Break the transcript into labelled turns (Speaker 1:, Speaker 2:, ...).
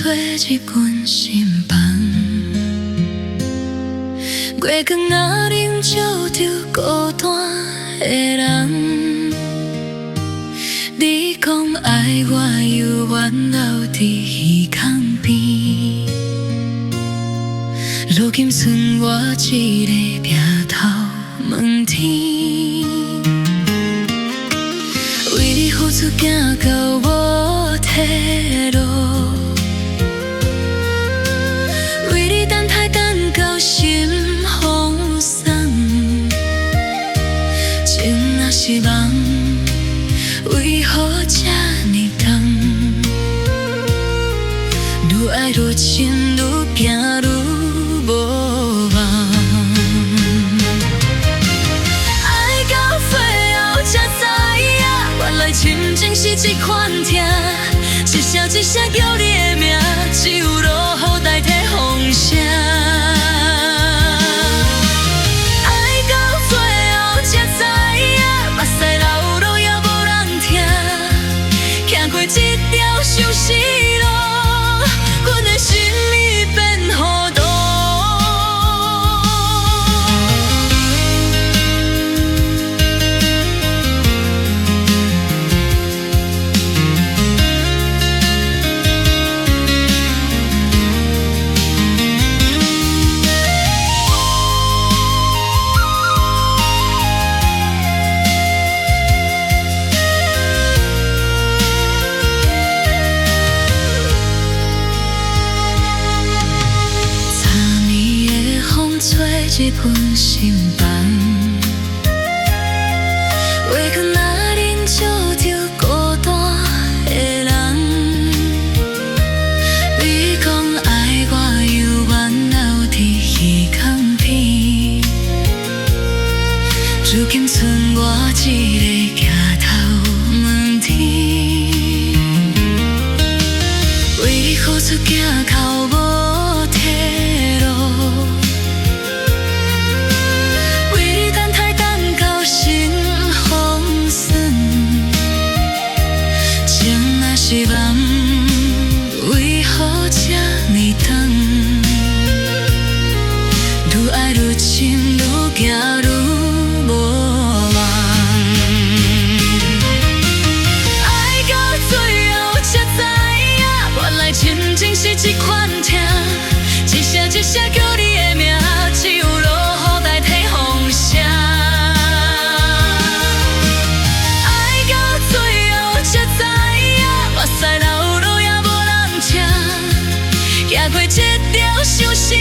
Speaker 1: 做一群心房，月光仔笼照着孤单的人。你讲爱我，犹原留伫鱼缸边，如今剩我一个劈头问天。为你付出行到无退路，为你等待等到心风送，情若是梦，为何这呢重？愈爱愈深，愈行愈无望。爱到最后才知影，原来深情是这款痛，一声一声叫你的名，只有落雨代替风声。爱到最后才知影，目屎流落也无人听，行过这条相思路，阮的心已变糊涂。吹一份心房，月光仔笼照着孤单的人。你讲爱我，犹原留伫鱼缸边，如今剩我一个举头问天。为你付出行到无退路，是梦，为何这呢长？愈爱愈深，愈行愈无望。爱到最后才知影，原来深情是这款痛，一声一声叫你的名，只有落雨代替风声。爱到最后才知影，目屎流落也无人听，行过这条相思